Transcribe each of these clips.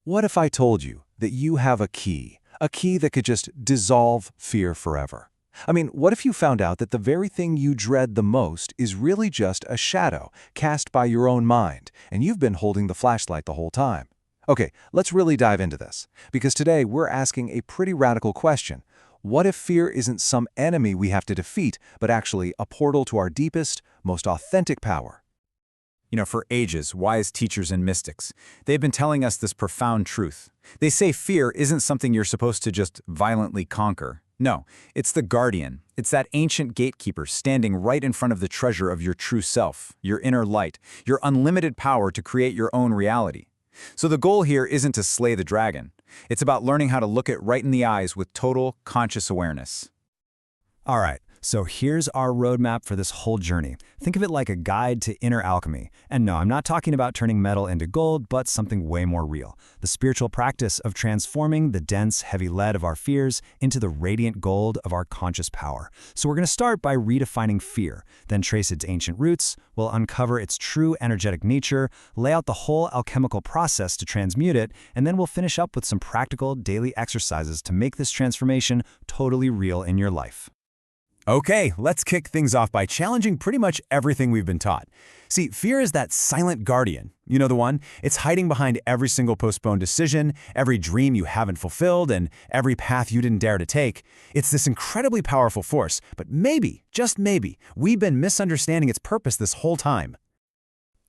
What if I told you that you have a key that could just dissolve fear forever? I mean, what if you found out that the very thing you dread the most is really just a shadow cast by your own mind, and you've been holding the flashlight the whole time? Okay, let's really dive into this, because today we're asking a pretty radical question. What if fear isn't some enemy we have to defeat, but actually a portal to our deepest, most authentic power? For ages, wise teachers and mystics, they've been telling us this profound truth. They say fear isn't something you're supposed to just violently conquer. No, it's the guardian. It's that ancient gatekeeper standing right in front of the treasure of your true self, your inner light, your unlimited power to create your own reality. So the goal here isn't to slay the dragon. It's about learning how to look it right in the eyes with total conscious awareness. All right, so here's our roadmap for this whole journey. Think of it like a guide to inner alchemy. And no, I'm not talking about turning metal into gold, but something way more real. The spiritual practice of transforming the dense, heavy lead of our fears into the radiant gold of our conscious power. So we're going to start by redefining fear, then trace its ancient roots. We'll uncover its true energetic nature, lay out the whole alchemical process to transmute it, and then we'll finish up with some practical daily exercises to make this transformation totally real in your life. Okay, let's kick things off by challenging pretty much everything we've been taught. See, fear is that silent guardian. You know the one? It's hiding behind every single postponed decision, every dream you haven't fulfilled, and every path you didn't dare to take. It's this incredibly powerful force, but maybe, just maybe, we've been misunderstanding its purpose this whole time.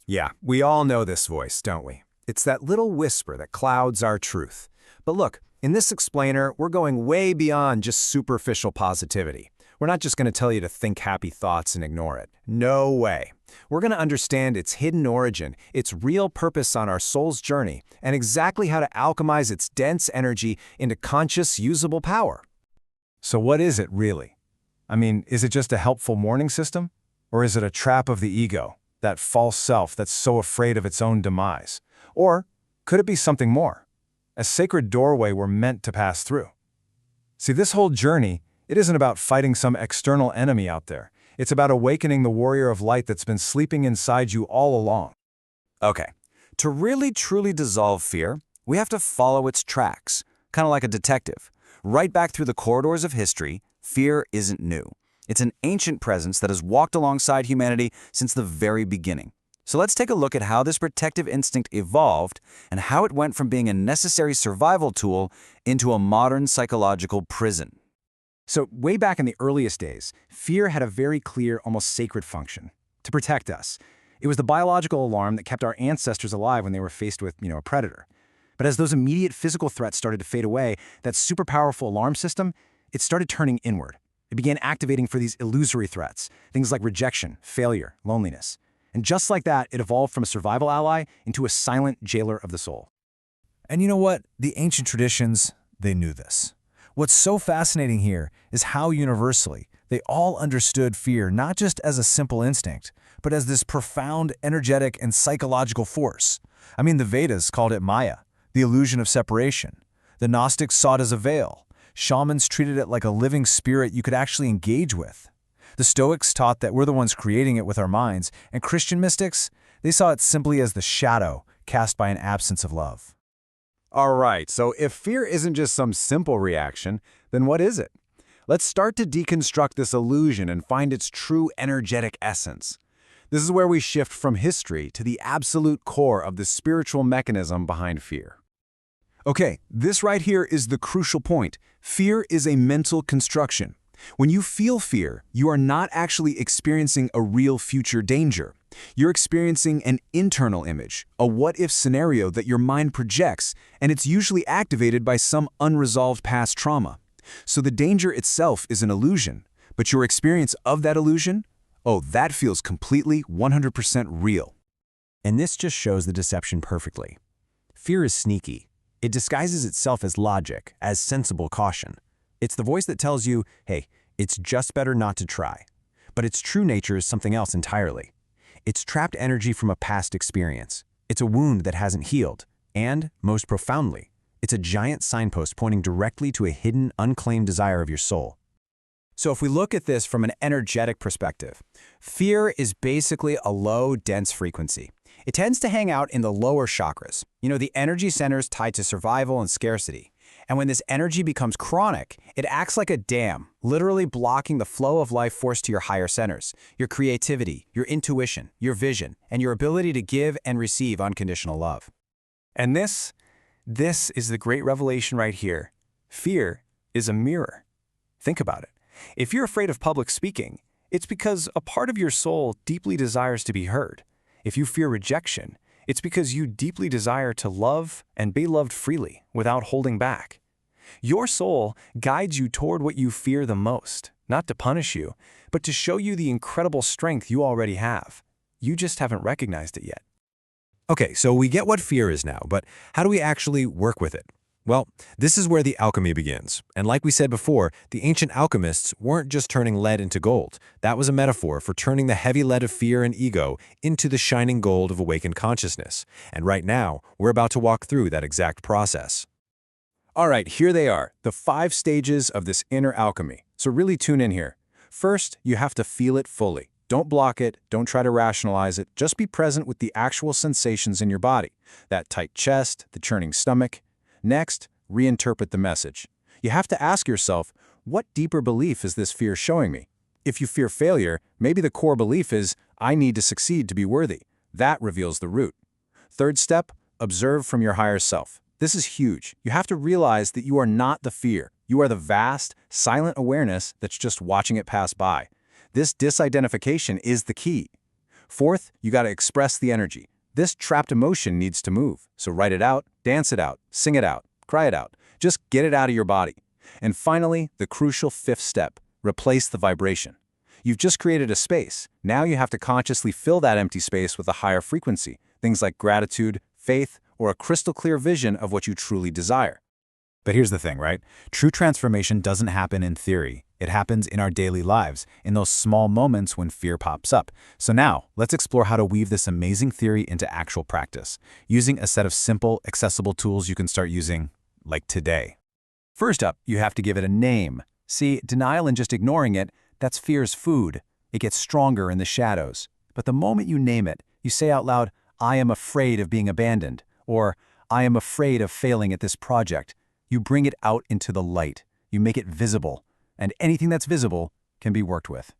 Yeah, we all know this voice, don't we? It's that little whisper that clouds our truth. But look, in this explainer, we're going way beyond just superficial positivity. We're not just going to tell you to think happy thoughts and ignore it. No way. We're going to understand its hidden origin, its real purpose on our soul's journey, and exactly how to alchemize its dense energy into conscious, usable power. So what is it really? I mean, is it just a helpful warning system? Or is it a trap of the ego, that false self that's so afraid of its own demise? Or could it be something more? A sacred doorway we're meant to pass through. See, this whole journey, it isn't about fighting some external enemy out there. It's about awakening the warrior of light that's been sleeping inside you all along. Okay, to really truly dissolve fear, we have to follow its tracks, kind of like a detective. Right back through the corridors of history, fear isn't new. It's an ancient presence that has walked alongside humanity since the very beginning. So let's take a look at how this protective instinct evolved and how it went from being a necessary survival tool into a modern psychological prison. So way back in the earliest days, fear had a very clear, almost sacred function: to protect us. It was the biological alarm that kept our ancestors alive when they were faced with, a predator. But as those immediate physical threats started to fade away, that super powerful alarm system, it started turning inward. It began activating for these illusory threats, things like rejection, failure, loneliness. And just like that, it evolved from a survival ally into a silent jailer of the soul. And you know what? The ancient traditions, they knew this. What's so fascinating here is how universally they all understood fear not just as a simple instinct, but as this profound energetic and psychological force. I mean, the Vedas called it Maya, the illusion of separation. The Gnostics saw it as a veil. Shamans treated it like a living spirit you could actually engage with. The Stoics taught that we're the ones creating it with our minds, and Christian mystics, they saw it simply as the shadow cast by an absence of love. All right, so if fear isn't just some simple reaction, then what is it? Let's start to deconstruct this illusion and find its true energetic essence. This is where we shift from history to the absolute core of the spiritual mechanism behind fear. Okay, this right here is the crucial point. Fear is a mental construction. When you feel fear, you are not actually experiencing a real future danger. You're experiencing an internal image, a what-if scenario that your mind projects, and it's usually activated by some unresolved past trauma. So the danger itself is an illusion, but your experience of that illusion, oh, that feels completely 100% real. And this just shows the deception perfectly. Fear is sneaky. It disguises itself as logic, as sensible caution. It's the voice that tells you, hey, it's just better not to try. But its true nature is something else entirely. It's trapped energy from a past experience. It's a wound that hasn't healed. And, most profoundly, it's a giant signpost pointing directly to a hidden, unclaimed desire of your soul. So if we look at this from an energetic perspective, fear is basically a low, dense frequency. It tends to hang out in the lower chakras, the energy centers tied to survival and scarcity. And when this energy becomes chronic, it acts like a dam, literally blocking the flow of life force to your higher centers, your creativity, your intuition, your vision, and your ability to give and receive unconditional love. And this is the great revelation right here. Fear is a mirror. Think about it. If you're afraid of public speaking, it's because a part of your soul deeply desires to be heard. If you fear rejection, it's because you deeply desire to love and be loved freely without holding back. Your soul guides you toward what you fear the most, not to punish you, but to show you the incredible strength you already have. You just haven't recognized it yet. Okay, so we get what fear is now, but how do we actually work with it? Well, this is where the alchemy begins. And like we said before, the ancient alchemists weren't just turning lead into gold. That was a metaphor for turning the heavy lead of fear and ego into the shining gold of awakened consciousness. And right now, we're about to walk through that exact process. All right, here they are, the 5 stages of this inner alchemy. So really tune in here. First, you have to feel it fully. Don't block it, don't try to rationalize it, just be present with the actual sensations in your body. That tight chest, the churning stomach. Next, reinterpret the message. You have to ask yourself, what deeper belief is this fear showing me? If you fear failure, maybe the core belief is, I need to succeed to be worthy. That reveals the root. Third step, observe from your higher self. This is huge. You have to realize that you are not the fear. You are the vast, silent awareness that's just watching it pass by. This disidentification is the key. Fourth, you got to express the energy. This trapped emotion needs to move, so write it out, dance it out, sing it out, cry it out. Just get it out of your body. And finally, the crucial 5th step, replace the vibration. You've just created a space. Now you have to consciously fill that empty space with a higher frequency, things like gratitude, faith, or a crystal clear vision of what you truly desire. But here's the thing, right? True transformation doesn't happen in theory. It happens in our daily lives, in those small moments when fear pops up. So now, let's explore how to weave this amazing theory into actual practice, using a set of simple, accessible tools you can start using, like today. First up, you have to give it a name. See, denial and just ignoring it, that's fear's food. It gets stronger in the shadows. But the moment you name it, you say out loud, I am afraid of being abandoned, or I am afraid of failing at this project. You bring it out into the light. You make it visible. And anything that's visible can be worked with.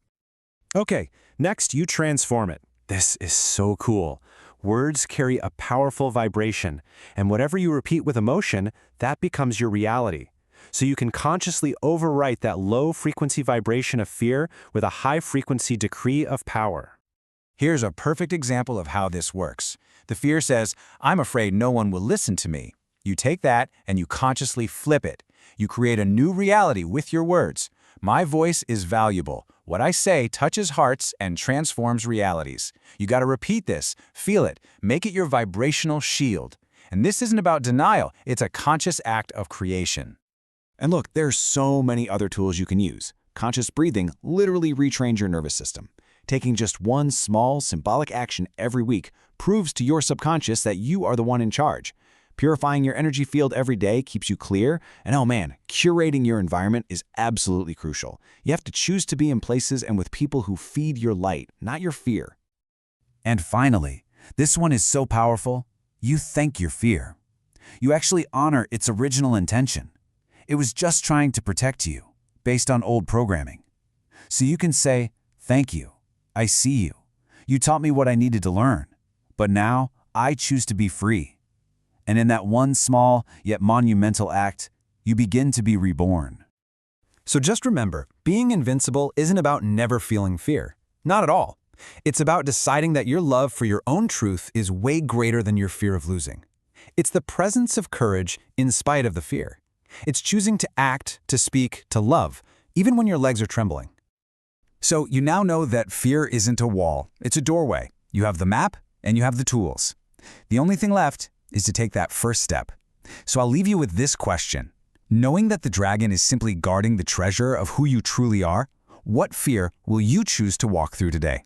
Okay, next you transform it. This is so cool. Words carry a powerful vibration, and whatever you repeat with emotion, that becomes your reality. So you can consciously overwrite that low-frequency vibration of fear with a high-frequency decree of power. Here's a perfect example of how this works. The fear says, I'm afraid no one will listen to me. You take that and you consciously flip it. You create a new reality with your words. My voice is valuable. What I say touches hearts and transforms realities. You got to repeat this, feel it, make it your vibrational shield. And this isn't about denial, it's a conscious act of creation. And look, there's so many other tools you can use. Conscious breathing literally retrains your nervous system. Taking just one small, symbolic action every week proves to your subconscious that you are the one in charge. Purifying your energy field every day keeps you clear, and oh man, curating your environment is absolutely crucial. You have to choose to be in places and with people who feed your light, not your fear. And finally, this one is so powerful, you thank your fear. You actually honor its original intention. It was just trying to protect you, based on old programming. So you can say, thank you, I see you. You taught me what I needed to learn, but now I choose to be free. And in that one small yet monumental act, you begin to be reborn. So just remember, being invincible isn't about never feeling fear. Not at all. It's about deciding that your love for your own truth is way greater than your fear of losing. It's the presence of courage in spite of the fear. It's choosing to act, to speak, to love, even when your legs are trembling. So you now know that fear isn't a wall, it's a doorway. You have the map and you have the tools. The only thing left is to take that first step. So I'll leave you with this question. Knowing that the dragon is simply guarding the treasure of who you truly are, what fear will you choose to walk through today?